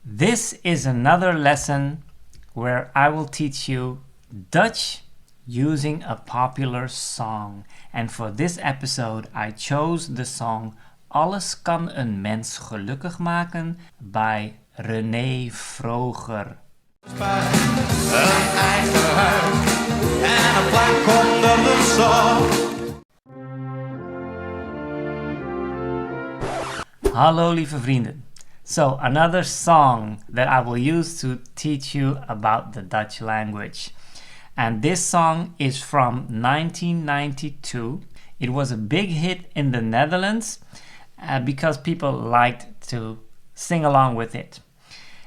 This is another lesson where I will teach you Dutch using a popular song. And for this episode, I chose the song Alles kan een mens gelukkig maken by René Froger. Een eigen huis en een plank onder de zon. Hallo lieve vrienden. So another song that I will use to teach you about the Dutch language. And this song is from 1992. It was a big hit in the Netherlands because people liked to sing along with it.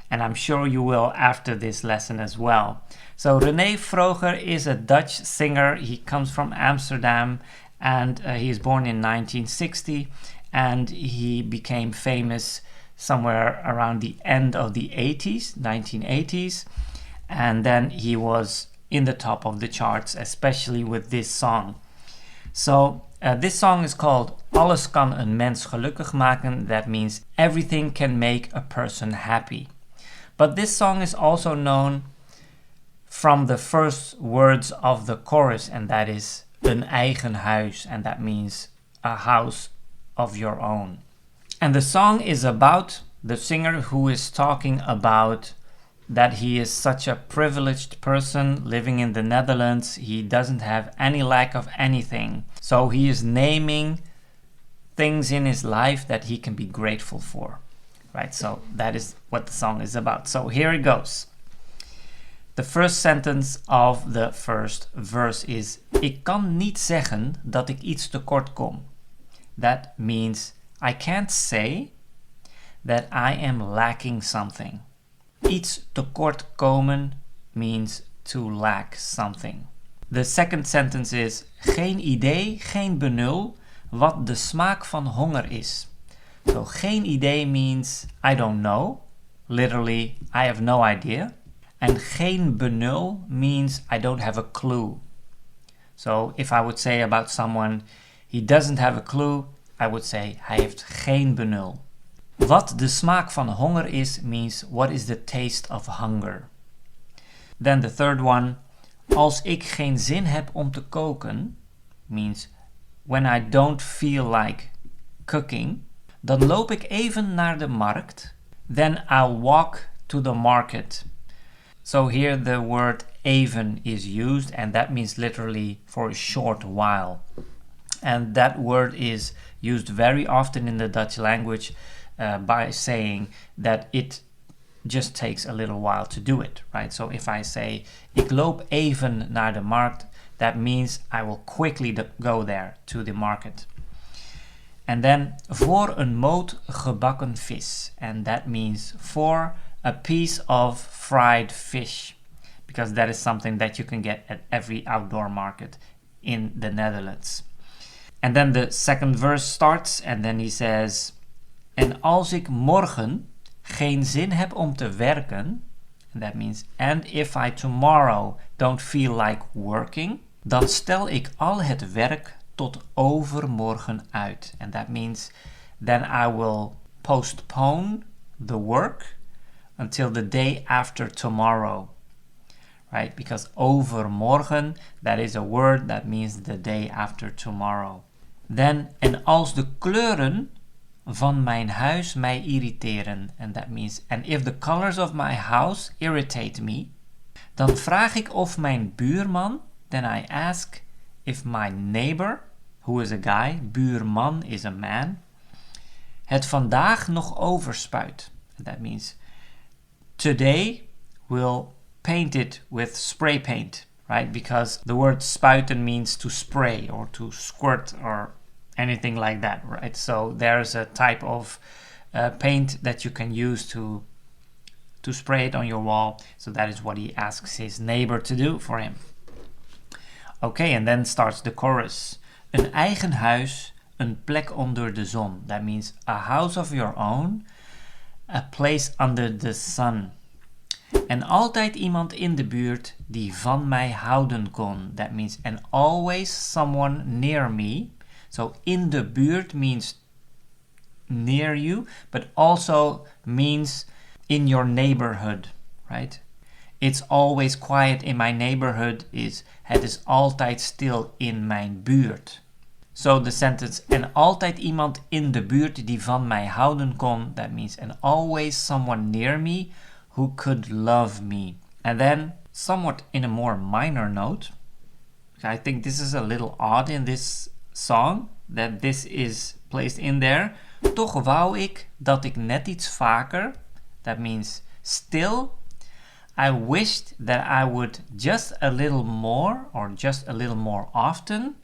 And I'm sure you will after this lesson as well. So René Froger is a Dutch singer. He comes from Amsterdam and he is born in 1960 and he became famous somewhere around the end of the 80s, 1980s. And then he was in the top of the charts, especially with this song. So this song is called Alles kan een mens gelukkig maken. That means everything can make a person happy. But this song is also known from the first words of the chorus, and that is Een Eigen Huis, and that means a house of your own. And the song is about the singer who is talking about that he is such a privileged person living in the Netherlands. He doesn't have any lack of anything. So he is naming things in his life that he can be grateful for. Right? So that is what the song is about. So here it goes. The first sentence of the first verse is Ik kan niet zeggen dat ik iets tekort kom. That means I can't say that I am lacking something. Iets tekort komen means to lack something. The second sentence is geen idee, geen benul wat de smaak van honger is. So geen idee means I don't know. Literally, I have no idea. And geen benul means I don't have a clue. So if I would say about someone, he doesn't have a clue, I would say hij heeft geen benul. Wat de smaak van honger is means what is the taste of hunger. Then the third one, als ik geen zin heb om te koken, means when I don't feel like cooking, dan loop ik even naar de markt, then I'll walk to the market. So here the word even is used, and that means literally for a short while. And that word is used very often in the Dutch language by saying that it just takes a little while to do it, right? So if I say, ik loop even naar de markt, that means I will quickly go there to the market. And then, voor een moot gebakken vis. And that means for a piece of fried fish. Because that is something that you can get at every outdoor market in the Netherlands. And then the second verse starts and then he says, en als ik morgen geen zin heb om te werken, and that means, and if I tomorrow don't feel like working, dan stel ik al het werk tot overmorgen uit. And that means, then I will postpone the work until the day after tomorrow. Right? Because overmorgen, that is a word that means the day after tomorrow. Then, en als de kleuren van mijn huis mij irriteren, and that means, and if the colors of my house irritate me, dan vraag ik of mijn buurman, then I ask if my neighbor, who is a guy, buurman is a man, het vandaag nog overspuit. And that means, today we'll paint it with spray paint, right? Because the word spuiten means to spray or to squirt or anything like that, right? So there's a type of paint that you can use to spray it on your wall. So that is what he asks his neighbor to do for him. Okay, and then starts the chorus. Een eigen huis, een plek onder de zon. That means a house of your own, a place under the sun. En altijd iemand in de buurt die van mij houden kon. That means, and always someone near me. So in de buurt means near you, but also means in your neighborhood, right? It's always quiet in my neighborhood is het is altijd stil in mijn buurt. So the sentence, en altijd iemand in de buurt die van mij houden kon, that means, and always someone near me who could love me. And then, somewhat in a more minor note, I think this is a little odd in this song, that this is placed in there. Toch wou ik dat ik net iets vaker, that means still, I wished that I would just a little more, or just a little more often,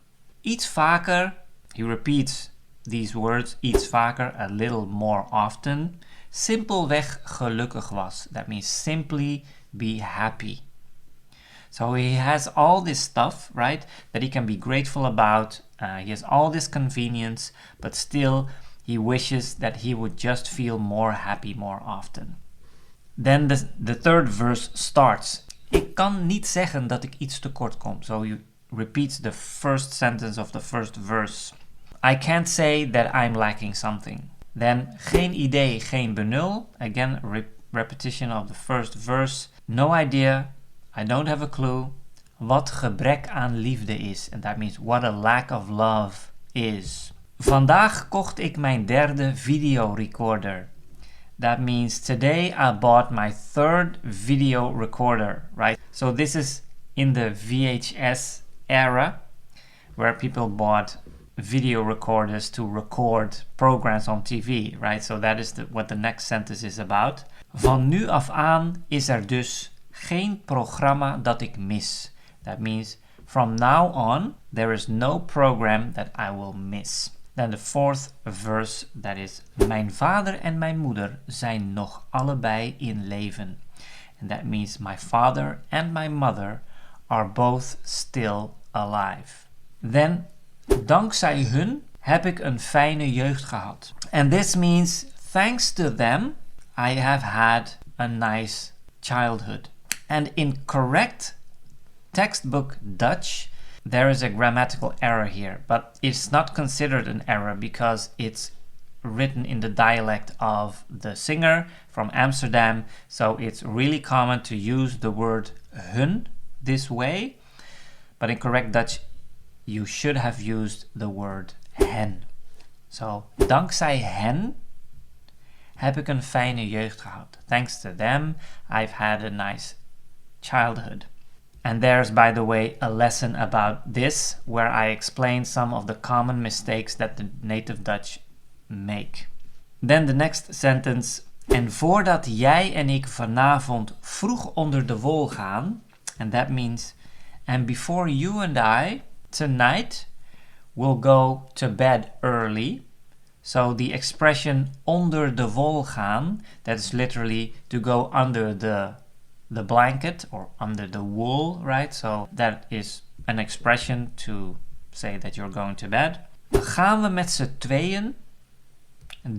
iets vaker, he repeats these words, iets vaker, a little more often, simpelweg gelukkig was. That means simply be happy. So he has all this stuff, right, that he can be grateful about. He has all this convenience, but still he wishes that he would just feel more happy more often. Then the third verse starts. Ik kan niet zeggen dat ik iets tekort kom. So he repeats the first sentence of the first verse. I can't say that I'm lacking something. Then geen idee, geen benul. Again, repetition of the first verse. No idea. I don't have a clue. Wat gebrek aan liefde is. And that means what a lack of love is. Vandaag kocht ik mijn derde videorecorder. That means today I bought my third video recorder, right? So this is in the VHS era, where people bought video recorders to record programs on TV, right? So that is what the next sentence is about. Van nu af aan is er dus geen programma dat ik mis. That means from now on, there is no program that I will miss. Then the fourth verse, that is, mijn vader en mijn moeder zijn nog allebei in leven. And that means my father and my mother are both still alive. Then, dankzij hun heb ik een fijne jeugd gehad. And this means, thanks to them, I have had a nice childhood. And in correct textbook Dutch, there is a grammatical error here, but it's not considered an error because it's written in the dialect of the singer from Amsterdam, so it's really common to use the word hun this way, but in correct Dutch you should have used the word hen. So, dankzij hen heb ik een fijne jeugd gehad. Thanks to them, I've had a nice childhood. And there's, by the way, a lesson about this, where I explain some of the common mistakes that the native Dutch make. Then the next sentence. En voordat jij en ik vanavond vroeg onder de wol gaan, and that means, and before you and I tonight will go to bed early. So the expression onder de wol gaan, that is literally to go under the blanket or under the wool, right? So that is an expression to say that you're going to bed. Dan gaan we met z'n tweeën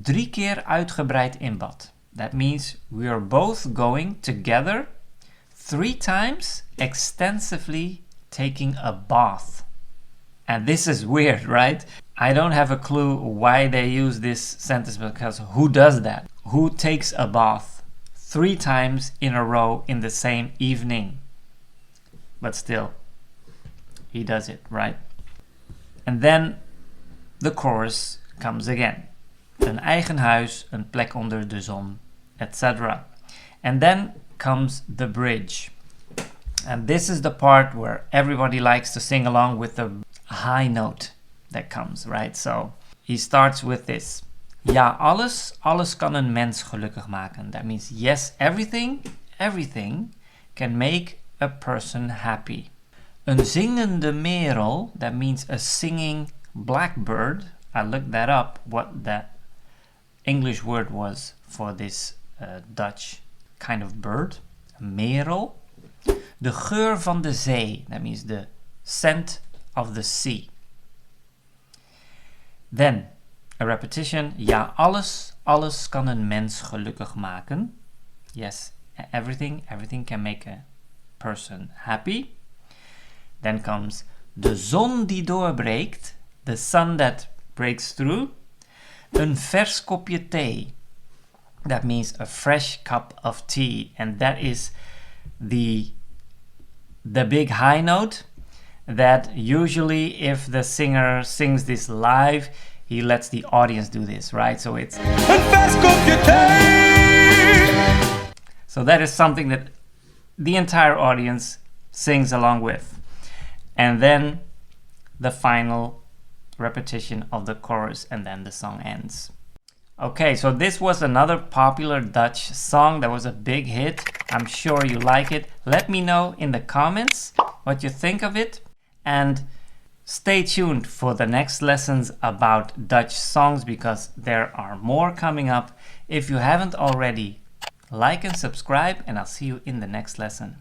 3 keer uitgebreid in bad. That means we are both going together 3 times extensively taking a bath. And this is weird, right? I don't have a clue why they use this sentence, because who does that? Who takes a bath 3 times in a row in the same evening? But still, he does it, right? And then the chorus comes again. Een eigen huis, een plek onder de zon, etc. And then comes the bridge. And this is the part where everybody likes to sing along with the high note that comes, right? So he starts with this. Ja, alles kan een mens gelukkig maken. That means yes, everything can make a person happy. Een zingende merel, that means a singing blackbird. I looked that up, what that English word was for this Dutch kind of bird. Merel. De geur van de zee, that means the scent of the sea. Then, a repetition. Ja, alles kan een mens gelukkig maken. Yes, everything can make a person happy. Then comes de zon die doorbreekt, the sun that breaks through. Een vers kopje thee. That means a fresh cup of tea, and that is the big high note that usually if the singer sings this live, he lets the audience do this, right? So it's Een vers kopje thee. so that is something that the entire audience sings along with. And then the final repetition of the chorus, and then the song ends. Okay, so this was another popular Dutch song that was a big hit. I'm sure you like it. Let me know in the comments what you think of it. And stay tuned for the next lessons about Dutch songs, because there are more coming up. If you haven't already, like and subscribe, and I'll see you in the next lesson.